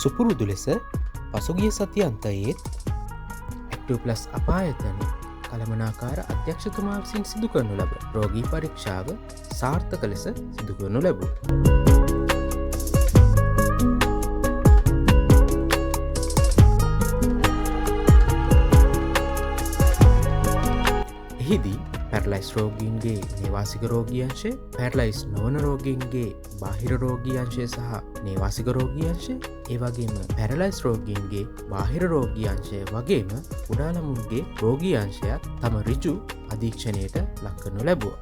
සුපුරුදු ලෙස පසුගිය සති අන්තයේත් ඇක්ටිව්+ අපායතන කළමනාකාර අධ්‍යක්ෂතුමා විසින් සිදු කරනු ලබ රෝගී පරීක්ෂාව සාර්ථක ලෙස සිදු කරනු ලැබුවා. එහිදී පැරලයිස් රෝගීන්ගේ නේවාසික රෝගියංශය, පැරලයිස් නොවන රෝගීන්ගේ බාහිර රෝගියංශය සහ නේවාසික රෝගියංශය, ඒ වගේම පැරලයිස් රෝගීන්ගේ බාහිර රෝගියංශය වගේම කුඩා ළමුන්ගේ රෝගියංශයත් තම ඍජු අධීක්ෂණයට ලක් කරනු ලැබුවා.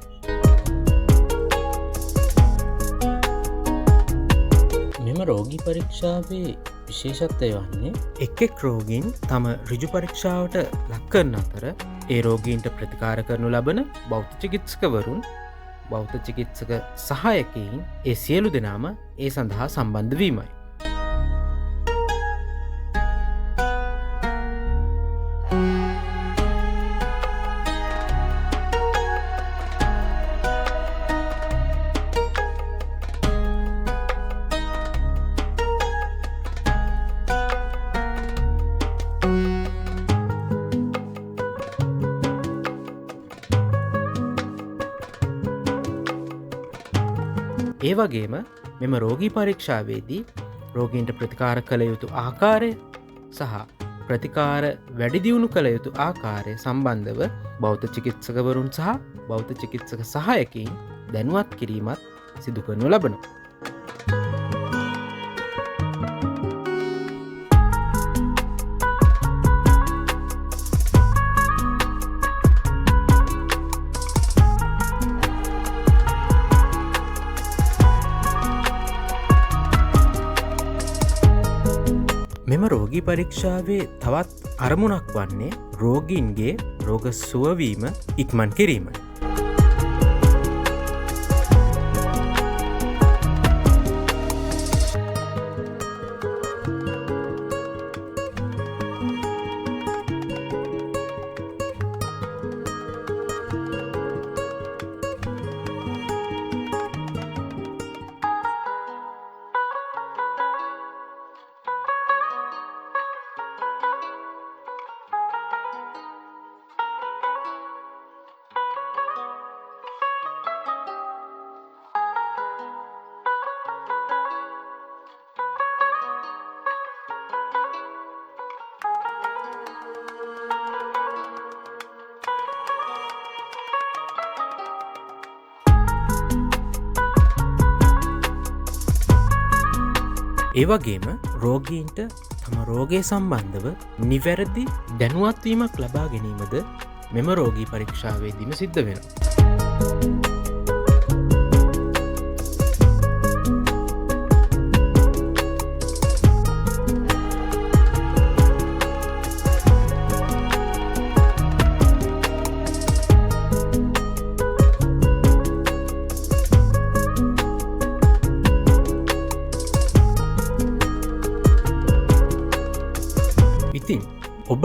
මෙම රෝගී පරීක්ෂාවේ විශේෂත්වය වන්නේ එක් රෝගීන් තම ඍජු පරීක්ෂාවට ලක් කරන අතර ඒ රෝගීන්ට ප්‍රතිකාර කරනු ලබන බෞද්ධ චිකිත්සකවරුන්, බෞද්ධ චිකිත්සක සහායකයින් ඒ සියලු දෙනාම ඒ සඳහා සම්බන්ධ වීමයි. ඒ වගේම මෙම රෝගී පරීක්ෂාවේදී රෝගීන්ට ප්‍රතිකාර කළ යුතු ආකාරය සහ ප්‍රතිකාර වැඩිදියුණු කළ යුතු ආකාරය සම්බන්ධව බෞද්ධ චිකිත්සකවරුන් සහ බෞද්ධ චිකිත්සක සහායකයින් දැනුවත් කිරීමත් සිදු කරනු ලබනවා. මෙම රෝගී පරීක්ෂාවේ තවත් අරමුණක් වන්නේ රෝගීන්ගේ රෝග සුවවීම ඉක්මන් කිරීමයි. ඒ වගේම රෝගීන්ට තම රෝගය සම්බන්ධව නිවැරදි දැනුවත්වීමක් ලබා ගැනීමද මෙම රෝගී පරීක්ෂාවේදීම සිද්ධ වෙනවා. ඉතින් ඔබ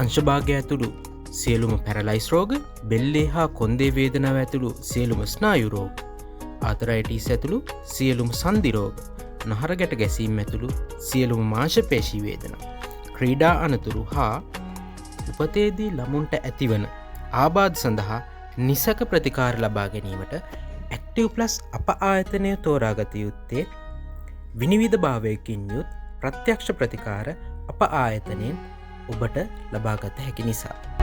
අංශභාගය ඇතුළු සියලුම පැරලයිස් රෝග, බෙල්ලේ හා කොන්දේ වේදනාව ඇතුළු සියලුම ස්නායු රෝග, ආතරයිටිස් ඇතුළු සියලුම සන්ධි රෝග, නහර ගැට ගැසීම් ඇතුළු සියලුම මාංශපේශී වේදනා, ක්‍රීඩා අනතුරු හා උපතේදී ළමුන්ට ඇතිවන ආබාධ සඳහා නිසක ප්‍රතිකාර ලබා ගැනීමට ඇක්ටිව්+ අප ආයතනය තෝරාගත යුත්තේ විනිවිධ භාවයකින් යුත් ප්‍රත්‍යක්ෂ ප්‍රතිකාර අප ආයතනයෙන් ඔබට ලබාගත හැකි නිසා.